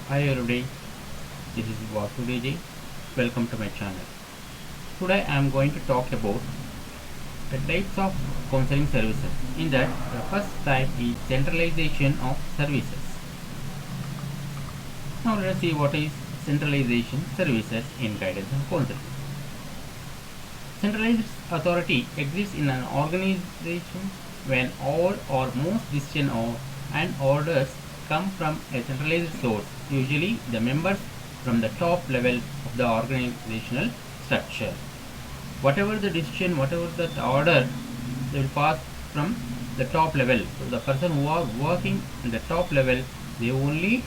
Hi everybody, this is Vasudiji. Welcome to my channel. Today I am going to talk about the types of counseling services. In that, the first type is centralization of services. Now let us see what is centralization services in guidance and counseling. Centralized authority exists in an organization when all or most decisions and orders come from a centralized source, usually the members from the top level of the organizational structure. Whatever the decision, whatever the order, they will pass from the top level. So the person who are working in the top level, they only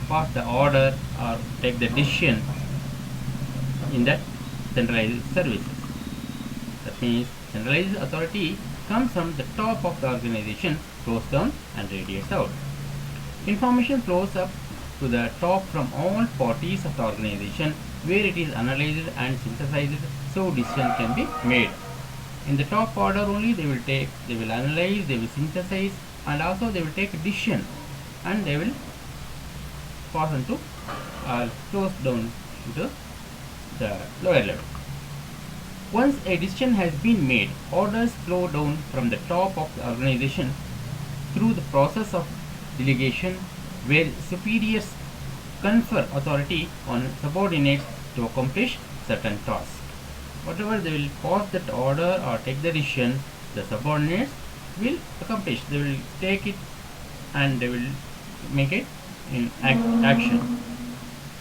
pass the order or take the decision in that centralized services. That means centralized authority comes from the top of the organization, flows down and radiates out. Information flows up to the top from all parties of the organization where it is analyzed and synthesized so decision can be made. In the top order only they will analyze, they will synthesize and also they will take a decision and they will pass on to close down into the lower level. Once a decision has been made, orders flow down from the top of the organization through the process of delegation where superiors confer authority on subordinates to accomplish certain tasks. Whatever they will pass that order or take the decision, the subordinates will accomplish. They will take it and they will make it in action.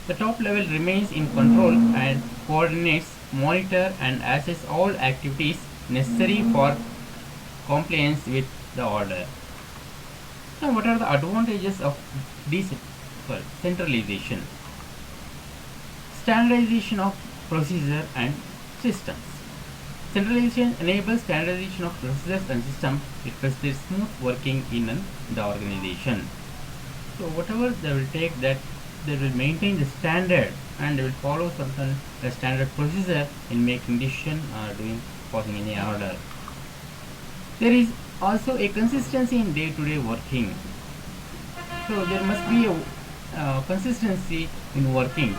The top level remains in control and coordinates, monitor and assess all activities necessary for compliance with the order. Now, what are the advantages of centralization? Standardization of procedure and systems. Centralization enables standardization of procedures and systems. It facilitates smooth working in the organization. So whatever they will take, that they will maintain the standard and they will follow certain standard procedure in making decision or passing any order. There is also a consistency in day-to-day working. So there must be a consistency in working.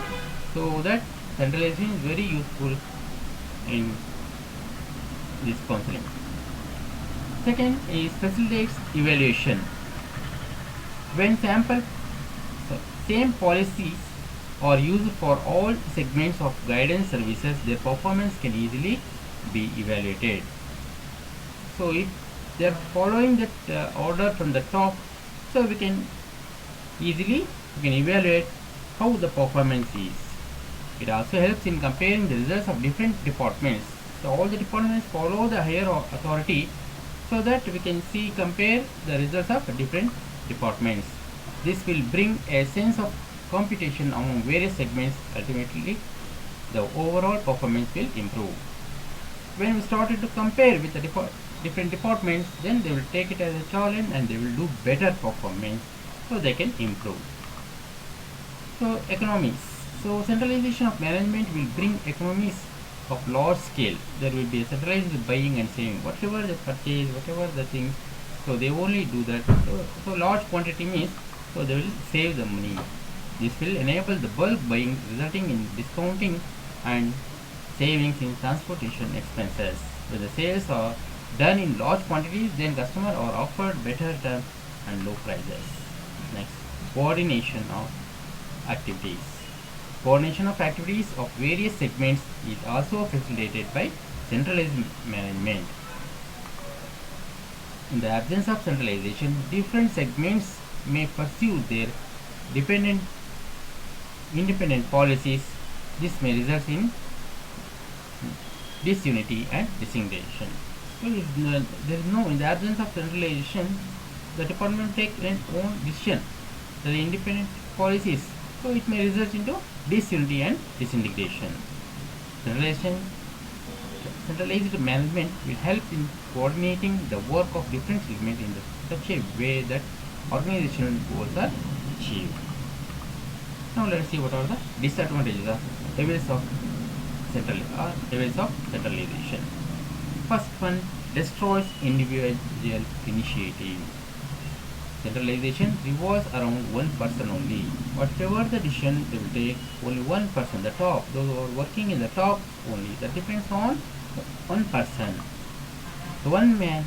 So that centralization is very useful in this counseling. Second is facilitates evaluation. When same policies are used for all segments of guidance services, their performance can easily be evaluated. So if they are following that order from the top, so we can evaluate how the performance is. It also helps in comparing the results of different departments. So all the departments follow the higher authority so that we can compare the results of different departments. This will bring a sense of competition among various segments. Ultimately, the overall performance will improve. When we started to compare with the different departments, then they will take it as a challenge and they will do better performance so they can improve. So economies. So centralization of management will bring economies of large scale. There will be a centralized buying and saving. Whatever the purchase, whatever the things, so they only do that. So large quantity means, so they will save the money. This will enable the bulk buying, resulting in discounting and savings in transportation expenses. When the sales are done in large quantities, then customers are offered better terms and low prices. Next, coordination of activities. Coordination of activities of various segments is also facilitated by centralized management. In the absence of centralization, different segments may pursue their independent policies. This may result in disunity and disintegration. So in the absence of centralization, the department take its own decision, the independent policies. So it may result into disunity and disintegration. Centralized management will help in coordinating the work of different segments in such a way that organizational goals are achieved. Now let us see what are the disadvantages of levels of centralization. First one, destroys individual initiative. Centralization revolves around one person only. Whatever the decision they will take, only one person, the top, those who are working in the top only. That depends on one person. So one man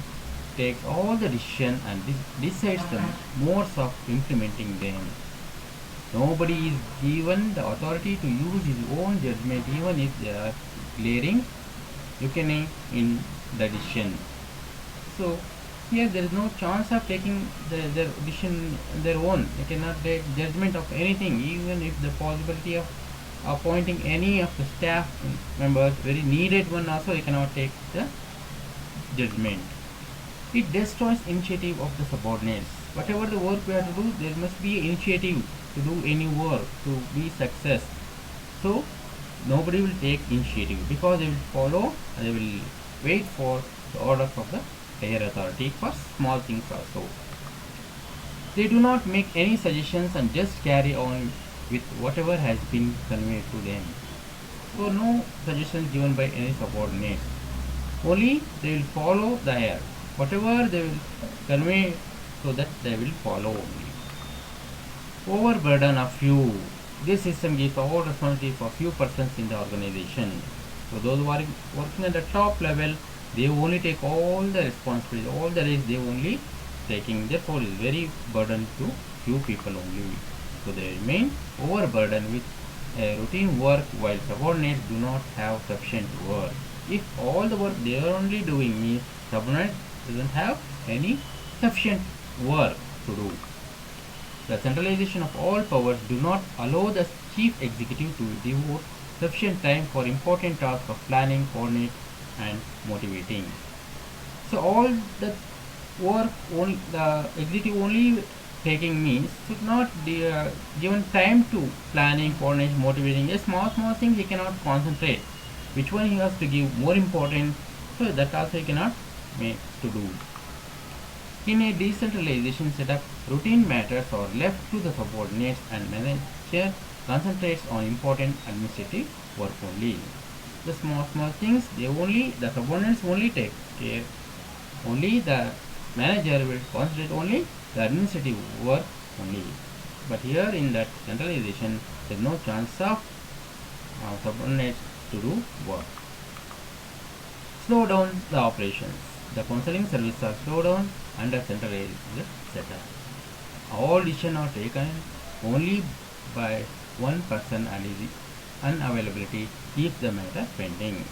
takes all the decision and decides the modes of implementing them. Nobody is given the authority to use his own judgment even if they are glaring weakening in the decision. So here there is no chance of taking their decision their own. They cannot take judgment of anything, even if the possibility of appointing any of the staff members, very needed one also, they cannot take the judgment. It destroys initiative of the subordinates. Whatever the work we have to do, there must be initiative to do any work to be success. So nobody will take initiative because they will follow and they will wait for the orders of the higher authority for small things also. They do not make any suggestions and just carry on with whatever has been conveyed to them. So no suggestions given by any subordinates. Only they will follow the higher. Whatever they will convey, so that they will follow only. Overburden of few. This system gives all responsibility for few persons in the organization. So those who are working at the top level, they only take all the responsibility, all the risk they only taking. Therefore, it is very burden to few people only. So they remain overburdened with routine work while subordinates do not have sufficient work. If all the work they are only doing means subordinate doesn't have any sufficient work to do. The centralization of all powers do not allow the chief executive to devote sufficient time for important tasks of planning, coordinate, and motivating. So all the work only the executive only taking means should not be given time to planning, coordination, motivating. A small things he cannot concentrate. Which one he has to give more important, so that also he cannot make to do. In a decentralization setup, routine matters are left to the subordinates and manager concentrates on important administrative work only. The small things the subordinates only take care. Only the manager will concentrate only the administrative work only. But here in that centralization, there is no chance of subordinates to do work. Slow down the operations. The counseling services are slowed down under centralized setup. All decisions are taken only by one person and his unavailability keeps the matter pending.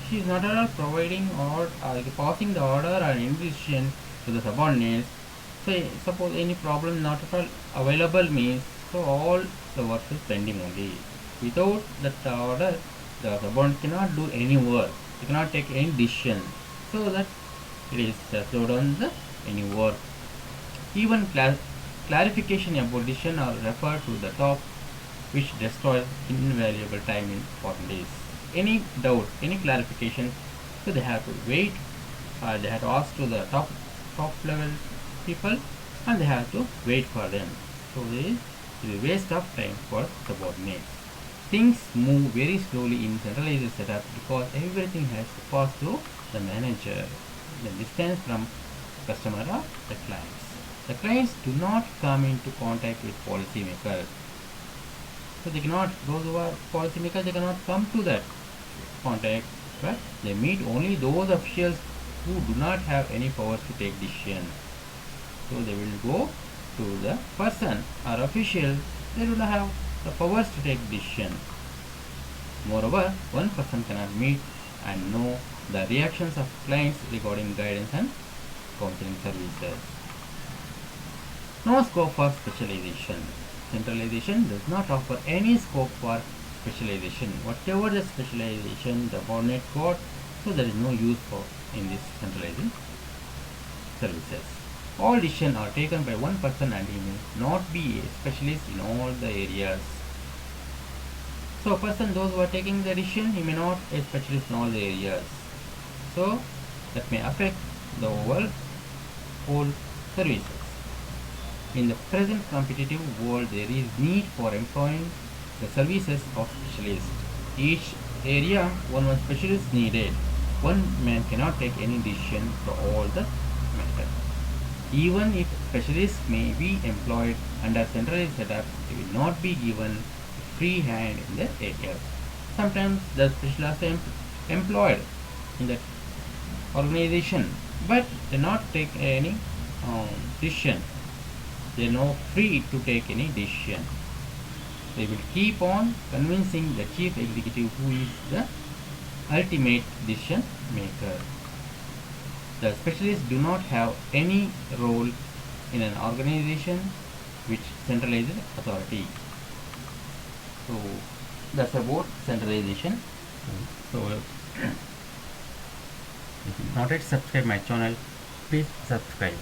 She is not at all providing or passing the order or any decision to the subordinates. So suppose any problem not at all available means, so all the work is pending only. Without that order, the subordinate cannot do any work. He cannot take any decision. So that it is slow down the any work. Even clarification about decision are referred to the top, which destroys invaluable time in 40 days. Any doubt, any clarification, so they have to wait. They have to ask to the top level people, and they have to wait for them. So it is a waste of time for subordinates. Things move very slowly in centralized setup because everything has to pass through the manager, the distance from customer or the clients. The clients do not come into contact with policymakers. So they cannot, those who are policymakers, they cannot come to that contact, but they meet only those officials who do not have any powers to take decisions. So they will go to the person or official, they do not have the powers to take decision. Moreover, one person cannot meet and know the reactions of clients regarding guidance and counseling services. No scope for specialization. Centralization does not offer any scope for specialization. Whatever the specialization the subordinate got, so there is no use for in this centralizing services. All decisions are taken by one person and he may not be a specialist in all the areas. So a person, those who are taking the decision, he may not be a specialist in all the areas. So that may affect the whole services. In the present competitive world, there is need for employing the services of specialists. Each area, one specialist needed. One man cannot take any decision for all the matter. Even if specialists may be employed under centralized setup, they will not be given free hand in the area. Sometimes the specialists are employed in the organization, but they not take any decision. They are not free to take any decision. They will keep on convincing the chief executive, who is the ultimate decision maker. The specialists do not have any role in an organization which centralizes authority. So that's about centralization. So if you not yet subscribe my channel, please subscribe.